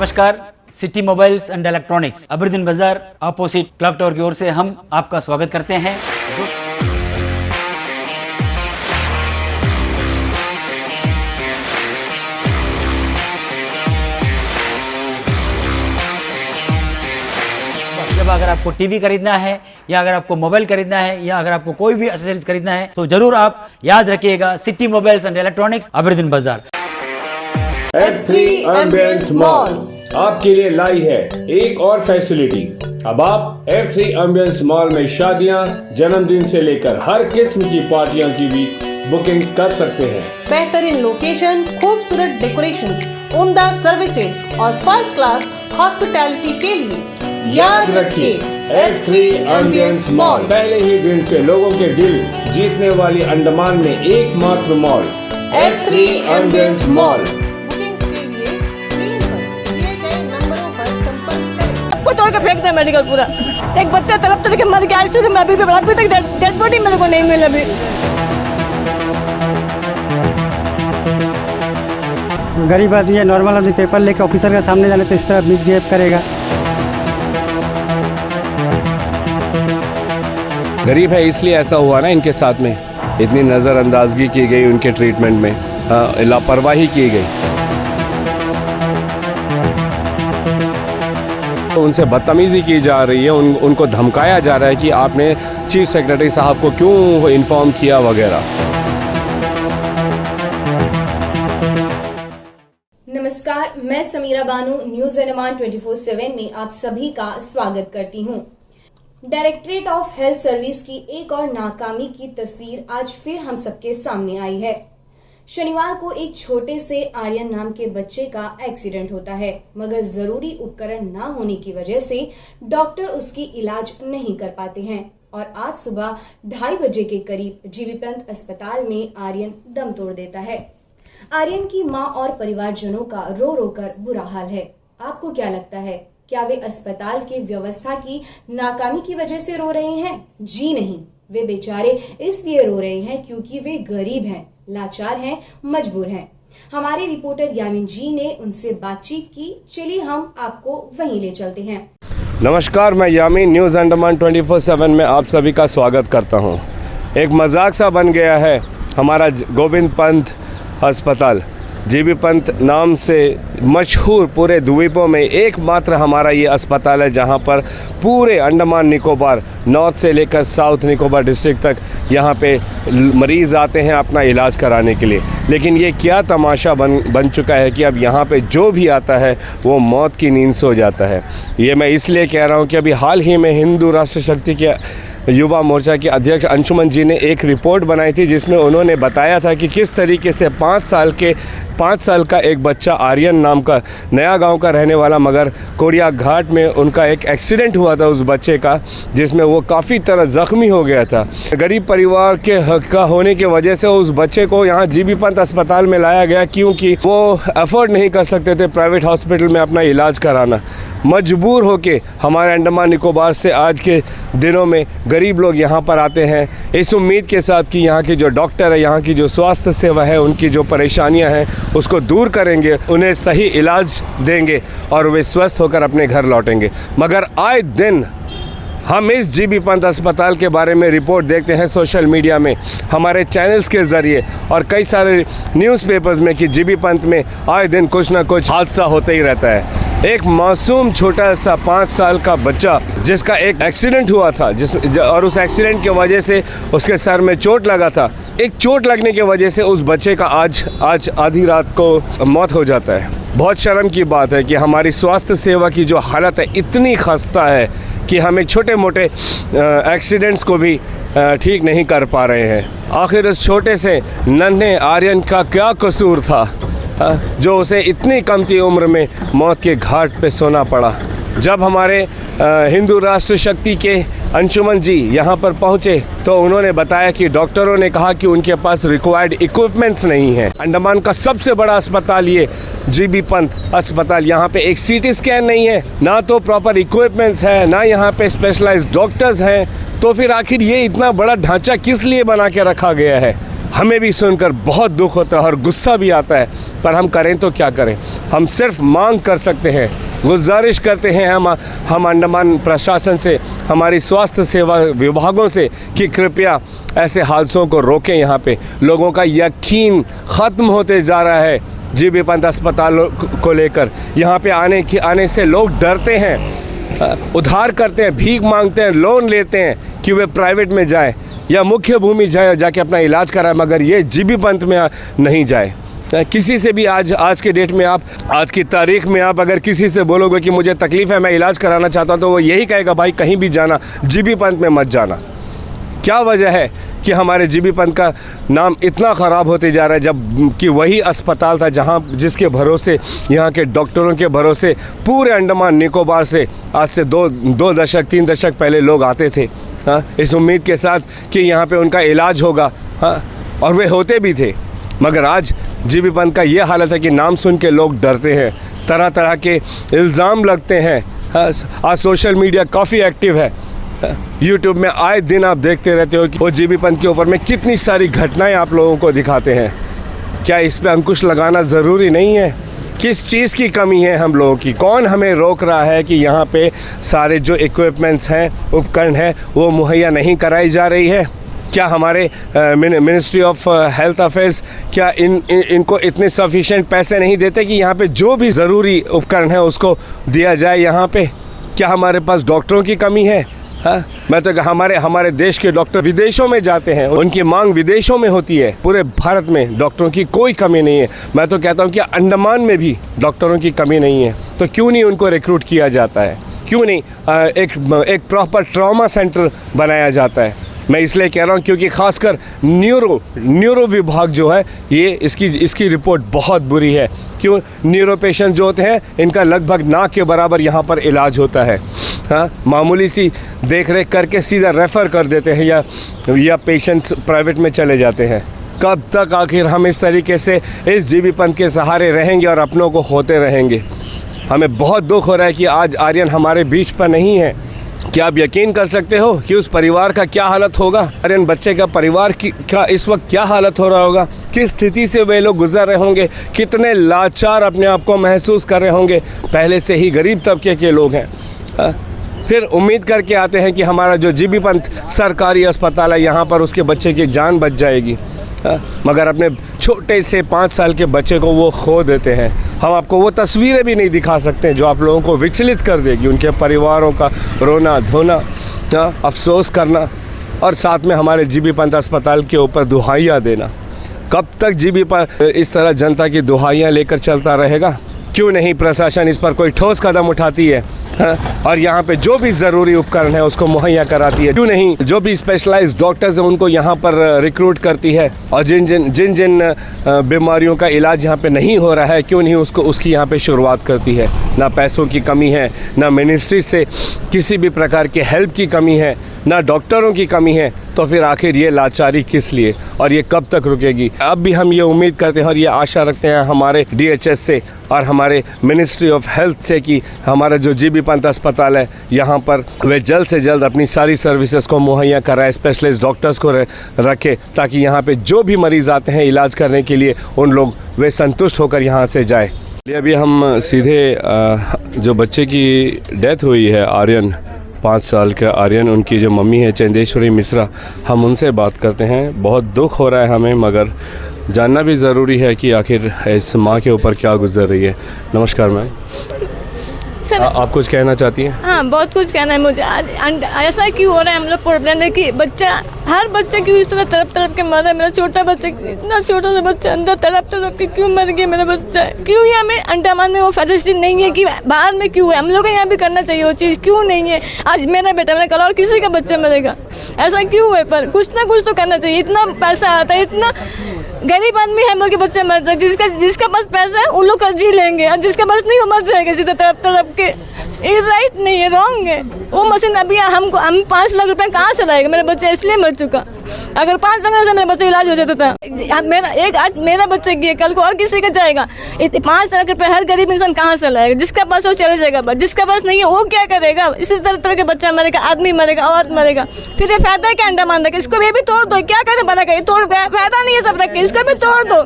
नमस्कार, city mobiles and electronics Aberdeen बाजार opposite clock tower की ओर से हम आपका स्वागत करते हैं। जब अगर आपको टीवी खरीदना है या अगर आपको मोबाइल खरीदना है या अगर आपको कोई भी एक्सेसरीज खरीदना है तो जरूर आप याद रखिएगा city mobiles and electronics Aberdeen बाजार। F3 एम्बियंस मॉल आपके लिए लाई है एक और फैसिलिटी। अब आप F3 एम्बियंस मॉल में शादियां, जन्मदिन से लेकर हर किस्म की पार्टियों की भी बुकिंग कर सकते हैं। बेहतरीन लोकेशन, खूबसूरत डेकोरेशंस, उम्दा सर्विसेज और फर्स्ट क्लास हॉस्पिटैलिटी के लिए याद रखिए F3 एम्बियंस मॉल पहले ही दिन से लोगों के दिल जीतने वाली अंडमान में एकमात्र mall F3 ambience mall. Bookings के लिए स्क्रीन पर दिए गए नंबरों पर संपर्क करें। सबको तोड़ के फेंक दे मेडिकल पूरा। एक बच्चा तड़प तड़प के मर गया, आईसीयू में अभी तक डेड बॉडी मेरे को नहीं मिली अभी। गरीब आदमी है, नॉर्मल आदमी पेपर लेके ऑफिसर के सामने जाने से इस तरह मिसबिहेव करेगा। गरीब है इसलिए ऐसा हुआ ना, इनके साथ में इतनी नज़रअंदाजगी की गई, उनके ट्रीटमेंट में लापरवाही की गई, उनसे बदतमीज़ी की जा रही है, उनको धमकाया जा रहा है कि आपने चीफ सेक्रेटरी साहब को क्यों इन्फॉर्म किया वगैरह। नमस्कार, मैं समीरा बानू न्यूज एनएमआर 24/7 में आप सभी का स्वागत करती हूं। डायरेक्टरेट ऑफ हेल्थ सर्विस की एक और नाकामी की तस्वीर आज फिर हम सबके सामने आई है। शनिवार को एक छोटे से आर्यन नाम के बच्चे का एक्सीडेंट होता है, मगर जरूरी उपकरण न होने की वजह से डॉक्टर उसकी इलाज नहीं कर पाते हैं और आज सुबह 2:30 बजे के करीब जीबी पंत अस्पताल में आर्यन दम तोड़ देता है। आर्यन की मां और परिवारजनों का रो रो कर बुरा हाल है। आपको क्या लगता है, क्या वे अस्पताल की व्यवस्था की नाकामी की वजह से रो रहे हैं? जी नहीं, वे बेचारे इसलिए रो रहे हैं क्योंकि वे गरीब हैं, लाचार हैं, मजबूर हैं। हमारे रिपोर्टर यामिन जी ने उनसे बातचीत की। चलिए हम आपको वहीं ले चलते हैं। नमस्कार, मैं यामिन न्यूज़ अंडमान 24/7 में आप सभी का स्वागत करता हूं। एक मजाक सा बन गया है हमारा गोविंद पंत अस्पताल। जीबी पंत नाम से मशहूर पूरे द्वीपों में एकमात्र हमारा ये अस्पताल है जहाँ पर पूरे अंडमान निकोबार नॉर्थ से लेकर साउथ निकोबार डिस्ट्रिक्ट तक यहाँ पे मरीज़ आते हैं अपना इलाज कराने के लिए। लेकिन ये क्या तमाशा बन चुका है कि अब यहाँ पे जो भी आता है वो मौत की नींद सो जाता है। ये मैं इसलिए कह रहा हूँ कि अभी हाल ही में हिंदू राष्ट्र शक्ति के युवा मोर्चा के अध्यक्ष अंशुमन जी ने एक रिपोर्ट बनाई थी जिसमें उन्होंने बताया था कि किस तरीके से 5 साल का एक बच्चा आर्यन नाम का नया गांव का रहने वाला, मगर कोड़िया घाट में उनका एक एक्सीडेंट हुआ था उस बच्चे का, जिसमें वो काफ़ी तरह ज़ख्मी हो गया था। गरीब परिवार के हक का होने की वजह से उस बच्चे को यहाँ जीबी पंत अस्पताल में लाया गया क्योंकि वो अफोर्ड नहीं कर सकते थे प्राइवेट हॉस्पिटल में अपना इलाज कराना। मजबूर होके हमारे अंडमान निकोबार से आज के दिनों में गरीब लोग यहाँ पर आते हैं इस उम्मीद के साथ कि यहाँ के जो डॉक्टर है, यहाँ की जो स्वास्थ्य सेवा है, उनकी जो परेशानियाँ हैं उसको दूर करेंगे, उन्हें सही इलाज देंगे और वे स्वस्थ होकर अपने घर लौटेंगे। मगर आए दिन हम इस जीबी पंत अस्पताल के बारे में रिपोर्ट देखते हैं सोशल मीडिया में, हमारे चैनल्स के ज़रिए और कई सारे न्यूज़पेपर्स में कि जीबी पंत में आए दिन कुछ ना कुछ हादसा होता ही रहता है। एक मासूम छोटा सा 5 साल का बच्चा जिसका एक एक्सीडेंट हुआ था और उस एक्सीडेंट की वजह से उसके सर में चोट लगा था। एक चोट लगने की वजह से उस बच्चे का आज आधी रात को मौत हो जाता है। बहुत शर्म की बात है कि हमारी स्वास्थ्य सेवा की जो हालत है इतनी खस्ता है कि हमें छोटे मोटे एक्सीडेंट्स को भी ठीक नहीं कर पा रहे हैं। आखिर उस छोटे से नन्हे आर्यन का क्या कसूर था जो उसे इतनी कम की उम्र में मौत के घाट पे सोना पड़ा। जब हमारे हिंदू राष्ट्र शक्ति के अंशुमन जी यहाँ पर पहुँचे तो उन्होंने बताया कि डॉक्टरों ने कहा कि उनके पास रिक्वायर्ड इक्विपमेंट्स नहीं है। अंडमान का सबसे बड़ा अस्पताल ये जीबी पंत अस्पताल, यहाँ पे एक सीटी स्कैन नहीं है, ना तो प्रॉपर इक्विपमेंट्स है, ना यहाँ पे स्पेशलाइज्ड डॉक्टर्स हैं। तो फिर आखिर ये इतना बड़ा ढांचा किस लिए बना के रखा गया है? हमें भी सुनकर बहुत दुख होता है और गुस्सा भी आता है। पर हम करें तो क्या करें। हम सिर्फ मांग कर सकते हैं, गुजारिश करते हैं हम अंडमान प्रशासन से, हमारी स्वास्थ्य सेवा विभागों से कि कृपया ऐसे हादसों को रोकें। यहाँ पे लोगों का यकीन ख़त्म होते जा रहा है जीबी पंत अस्पताल को लेकर। यहाँ पे आने से लोग डरते हैं, उधार करते हैं, भीख मांगते हैं, लोन लेते हैं कि वे प्राइवेट में जाए या मुख्य भूमि जाके अपना इलाज कराए, मगर ये जीबी पंत में नहीं जाए। किसी से भी आज के डेट में आज की तारीख में आप अगर किसी से बोलोगे कि मुझे तकलीफ़ है, मैं इलाज कराना चाहता हूँ, तो वो यही कहेगा भाई कहीं भी जाना, जीबी पंत में मत जाना। क्या वजह है कि हमारे जीबी पंत का नाम इतना ख़राब होते जा रहा है, जब कि वही अस्पताल था जिसके भरोसे, यहाँ के डॉक्टरों के भरोसे पूरे अंडमान निकोबार से आज से 2-3 दशक पहले लोग आते थे, हाँ, इस उम्मीद के साथ कि यहाँ पे उनका इलाज होगा, हाँ, और वे होते भी थे। मगर आज जीबी पंत का ये हालत है कि नाम सुन के लोग डरते हैं, तरह तरह के इल्ज़ाम लगते हैं। आज सोशल मीडिया काफ़ी एक्टिव है, यूट्यूब में आए दिन आप देखते रहते हो कि वो जीबी पंत के ऊपर में कितनी सारी घटनाएं आप लोगों को दिखाते हैं। क्या इस पे अंकुश लगाना ज़रूरी नहीं है? किस चीज़ की कमी है हम लोगों की? कौन हमें रोक रहा है कि यहाँ पे सारे जो इक्विपमेंट्स हैं, उपकरण हैं, वो मुहैया नहीं कराई जा रही है? क्या हमारे मिनिस्ट्री ऑफ हेल्थ अफेयर्स क्या इनको इतने सफिशिएंट पैसे नहीं देते कि यहाँ पे जो भी ज़रूरी उपकरण है उसको दिया जाए? यहाँ पे क्या हमारे पास डॉक्टरों की कमी है? हाँ, मैं तो हमारे देश के डॉक्टर विदेशों में जाते हैं, उनकी मांग विदेशों में होती है। पूरे भारत में डॉक्टरों की कोई कमी नहीं है। मैं तो कहता हूँ कि अंडमान में भी डॉक्टरों की कमी नहीं है, तो क्यों नहीं उनको रिक्रूट किया जाता है? क्यों नहीं एक प्रॉपर ट्रॉमा सेंटर बनाया जाता है? मैं इसलिए कह रहा हूँ क्योंकि ख़ासकर न्यूरो विभाग जो है, ये इसकी रिपोर्ट बहुत बुरी है। क्यों? न्यूरो पेशेंट जो होते हैं, इनका लगभग ना के बराबर यहाँ पर इलाज होता है। हाँ, मामूली सी देख रेख करके सीधा रेफ़र कर देते हैं या पेशेंट्स प्राइवेट में चले जाते हैं। कब तक आखिर हम इस तरीके से इस जीबी पंत के सहारे रहेंगे और अपनों को खोते रहेंगे? हमें बहुत दुख हो रहा है कि आज आर्यन हमारे बीच पर नहीं है। क्या आप यकीन कर सकते हो कि उस परिवार का क्या हालत होगा? आर्यन बच्चे का परिवार का इस वक्त क्या हालत हो रहा होगा? किस स्थिति से वे लोग गुजर रहे होंगे? कितने लाचार अपने आप को महसूस कर रहे होंगे? पहले से ही गरीब तबके के लोग हैं, फिर उम्मीद करके आते हैं कि हमारा जो जीबी पंत सरकारी अस्पताल है, यहाँ पर उसके बच्चे की जान बच जाएगी, मगर अपने छोटे से 5 साल के बच्चे को वो खो देते हैं। हम आपको वो तस्वीरें भी नहीं दिखा सकते जो आप लोगों को विचलित कर देगी। उनके परिवारों का रोना धोना, अफसोस करना, और साथ में हमारे जीबी पंत अस्पताल के ऊपर दुहाइयाँ देना। कब तक जीबी पंत इस तरह जनता की दुहाइयाँ लेकर चलता रहेगा? क्यों नहीं प्रशासन इस पर कोई ठोस कदम उठाती है, और यहाँ पे जो भी ज़रूरी उपकरण है उसको मुहैया कराती है? क्यों नहीं जो भी स्पेशलाइज्ड डॉक्टर्स हैं उनको यहाँ पर रिक्रूट करती है? और जिन बीमारियों का इलाज यहाँ पे नहीं हो रहा है, क्यों नहीं उसकी यहाँ पे शुरुआत करती है? ना पैसों की कमी है, ना मिनिस्ट्री से किसी भी प्रकार के हेल्प की कमी है, ना डॉक्टरों की कमी है, तो फिर आखिर ये लाचारी किस लिए और ये कब तक रुकेगी? अब भी हम ये उम्मीद करते हैं और ये आशा रखते हैं हमारे DHS से और हमारे मिनिस्ट्री ऑफ हेल्थ से कि हमारा जो जीबी पंत अस्पताल है, यहाँ पर वे जल्द से जल्द अपनी सारी सर्विसेज को मुहैया कराए, स्पेशलिस्ट डॉक्टर्स को रखे, ताकि यहाँ पे जो भी मरीज़ आते हैं इलाज करने के लिए, उन लोग वे संतुष्ट होकर यहाँ से जाए। अभी हम सीधे जो बच्चे की डेथ हुई है, आर्यन, 5 साल का आर्यन, उनकी जो मम्मी है चंदेश्वरी मिश्रा, हम उनसे बात करते हैं। बहुत दुख हो रहा है हमें, मगर जानना भी ज़रूरी है कि आखिर इस माँ के ऊपर क्या गुजर रही है। नमस्कार मैम, आप कुछ कहना चाहती हैं? हाँ, बहुत कुछ कहना है मुझे। आज ऐसा क्यों हो रहा है? हम लोग प्रॉब्लम है कि हर बच्चा क्यों इस तरह तड़प के मर रहा है? मेरा छोटा बच्चा, इतना छोटा सा बच्चा अंदर तड़प के क्यों मर गया मेरा बच्चा? क्यों ही हमें अंडमान में वो फैसिलिटी नहीं है कि बाहर में क्यों है? हम लोग को यहाँ भी करना चाहिए वो चीज़, क्यों नहीं है? आज मेरा बेटा मेरा कल और किसी का बच्चा मरेगा, ऐसा क्यों है? पर कुछ ना कुछ तो करना चाहिए। इतना पैसा आता है, इतना गरीब आदमी है, हम लोग के बच्चे मरते हैं। जिसका पास पैसा है उन लोग का जी लेंगे, और जिसका पास नहीं वो मर जाएगा सीधा तड़प के। ये राइट नहीं है, रॉन्ग है। वो मशीन अभी हम 5 लाख रुपए कहाँ से लाएगा? मेरा बच्चा इसलिए मर चुका। अगर 5-15 से मेरा बच्चा इलाज हो जाता था, आज मेरा बच्चा की है, कल को और किसी का जाएगा। 5 लाख रुपए हर गरीब इंसान कहाँ से लाएगा? जिसका पास वो चले जाएगा, बस जिसका पास नहीं है वो क्या करेगा? इसी तरह के बच्चा मरेगा, आदमी मरेगा, औरत मरेगा, फिर ये फायदा क्या अंडा मान रखा? इसको भी तोड़ दो, क्या करे बना कर? तोड़ फायदा नहीं है, सब रख के इसको भी तोड़ दो,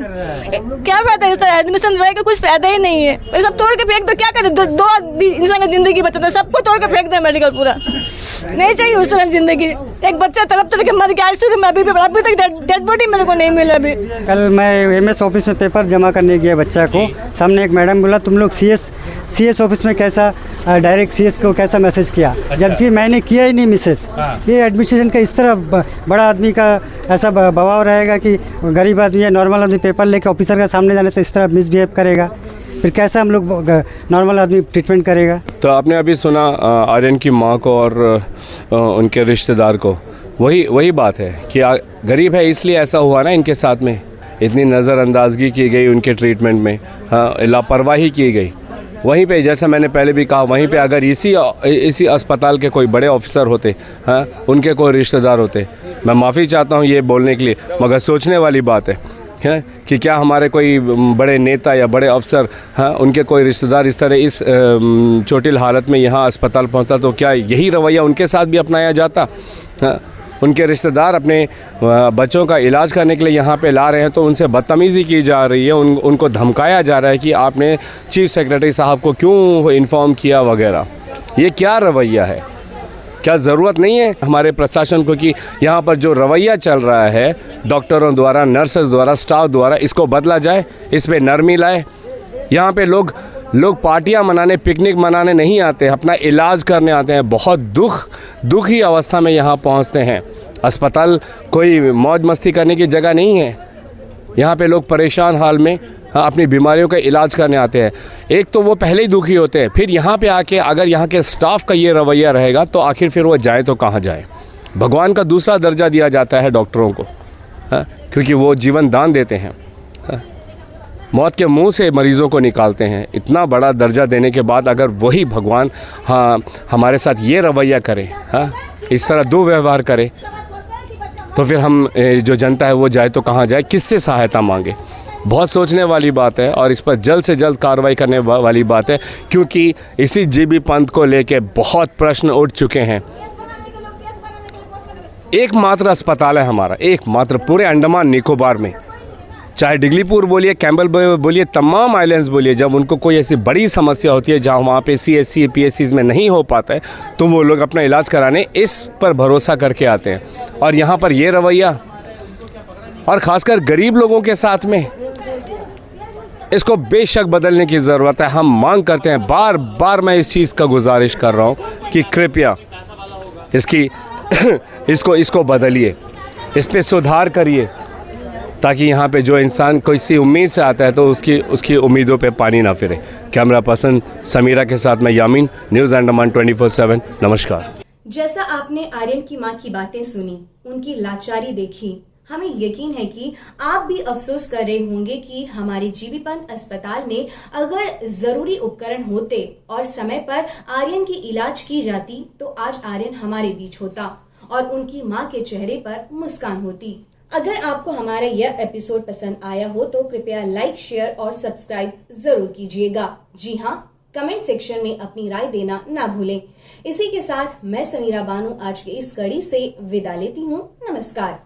क्या फायदा है? एडमिशन रहेगा, कुछ फायदा ही नहीं है, सब तोड़ के फेंक दो, क्या करे? दो इंसान की जिंदगी बचाता है, सबको तोड़ के फेंक दो, मेडिकल पूरा नहीं चाहिए उस तरह जिंदगी। एक बच्चा तरफ के मर गया आईसीयू में, अभी तक डेड बॉडी मेरे को नहीं मिला। अभी कल मैं एमएस ऑफिस में पेपर जमा करने गया बच्चा को, सामने एक मैडम बोला तुम लोग सीएस ऑफिस में कैसा डायरेक्ट सीएस को कैसा मैसेज किया, जबकि मैंने किया ही नहीं मैसेज। ये एडमिनिस्ट्रेशन का इस तरह बड़ा आदमी का ऐसा दबाव रहेगा कि गरीब आदमी या नॉर्मल आदमी पेपर लेके ऑफिसर के सामने जाने से इस तरह मिसबिहेव करेगा, फिर कैसा हम लोग नॉर्मल आदमी ट्रीटमेंट करेगा। तो आपने अभी सुना आर्यन की माँ को और उनके रिश्तेदार को, वही बात है कि गरीब है इसलिए ऐसा हुआ ना इनके साथ में, इतनी नज़रअंदाजगी की गई उनके ट्रीटमेंट में, लापरवाही की गई। वहीं पे जैसा मैंने पहले भी कहा, वहीं पे अगर इसी अस्पताल के कोई बड़े ऑफिसर होते, उनके कोई रिश्तेदार होते, मैं माफ़ी चाहता हूँ ये बोलने के लिए, मगर सोचने वाली बात है कि क्या हमारे कोई बड़े नेता या बड़े अफसर, उनके कोई रिश्तेदार इस तरह इस चोटिल हालत में यहाँ अस्पताल पहुँचता तो क्या यही रवैया उनके साथ भी अपनाया जाता? उनके रिश्तेदार अपने बच्चों का इलाज करने के लिए यहाँ पे ला रहे हैं तो उनसे बदतमीज़ी की जा रही है, उनको धमकाया जा रहा है कि आपने चीफ सेक्रेटरी साहब को क्यों इन्फॉर्म किया वगैरह। ये क्या रवैया है? क्या ज़रूरत नहीं है हमारे प्रशासन को कि यहाँ पर जो रवैया चल रहा है डॉक्टरों द्वारा, नर्सेस द्वारा, स्टाफ द्वारा, इसको बदला जाए, इस पर नरमी लाए। यहाँ पे लोग पार्टियाँ मनाने, पिकनिक मनाने नहीं आते, अपना इलाज करने आते हैं। बहुत दुखी अवस्था में यहाँ पहुँचते हैं। अस्पताल कोई मौज मस्ती करने की जगह नहीं है। यहाँ पे लोग परेशान हाल में अपनी बीमारियों का इलाज करने आते हैं। एक तो वो पहले ही दुखी होते हैं, फिर यहाँ पे आके अगर यहाँ के स्टाफ का ये रवैया रहेगा तो आखिर फिर वो जाए तो कहाँ जाए? भगवान का दूसरा दर्जा दिया जाता है डॉक्टरों को, क्योंकि वो जीवन दान देते हैं, मौत के मुंह से मरीज़ों को निकालते हैं। इतना बड़ा दर्जा देने के बाद अगर वही भगवान हमारे साथ ये रवैया करे, इस तरह दुर्व्यवहार करे, तो फिर हम जो जनता है वो जाए तो कहाँ जाए, किससे सहायता मांगे? बहुत सोचने वाली बात है और इस पर जल्द से जल्द कार्रवाई करने वाली बात है, क्योंकि इसी जीबी पंथ को लेके बहुत प्रश्न उठ चुके हैं। एकमात्र अस्पताल है हमारा, एकमात्र पूरे अंडमान निकोबार में, चाहे डिगलीपुर बोलिए, कैम्बल बोलिए, तमाम आइलैंड्स बोलिए, जब उनको कोई ऐसी बड़ी समस्या होती है जहाँ वहाँ पे CHC PSCs में नहीं हो पाता है तो वो लोग अपना इलाज कराने इस पर भरोसा करके आते हैं। और यहाँ पर ये रवैया, और ख़ासकर गरीब लोगों के साथ में, इसको बेशक बदलने की ज़रूरत है। हम मांग करते हैं, बार बार मैं इस चीज़ का गुजारिश कर रहा हूँ कि कृपया इसको बदलिए, इस पे सुधार करिए, ताकि यहाँ पे जो इंसान कोई सी उम्मीद से आता है तो उसकी उम्मीदों पे पानी ना फिरे। कैमरा पर्सन समीरा के साथ मैं यामीन, न्यूज़ अंडमान 24/7। नमस्कार। जैसा आपने आर्यन की मां की बातें सुनी, उनकी लाचारी देखी, हमें यकीन है कि आप भी अफसोस कर रहे होंगे कि हमारे जीबी पंत अस्पताल में अगर जरूरी उपकरण होते और समय पर आर्यन की इलाज की जाती तो आज आर्यन हमारे बीच होता और उनकी मां के चेहरे पर मुस्कान होती। अगर आपको हमारा यह एपिसोड पसंद आया हो तो कृपया लाइक, शेयर और सब्सक्राइब जरूर कीजिएगा। जी हाँ, कमेंट सेक्शन में अपनी राय देना ना भूलें। इसी के साथ मैं समीरा बानू आज के इस कड़ी से विदा लेती हूँ। नमस्कार।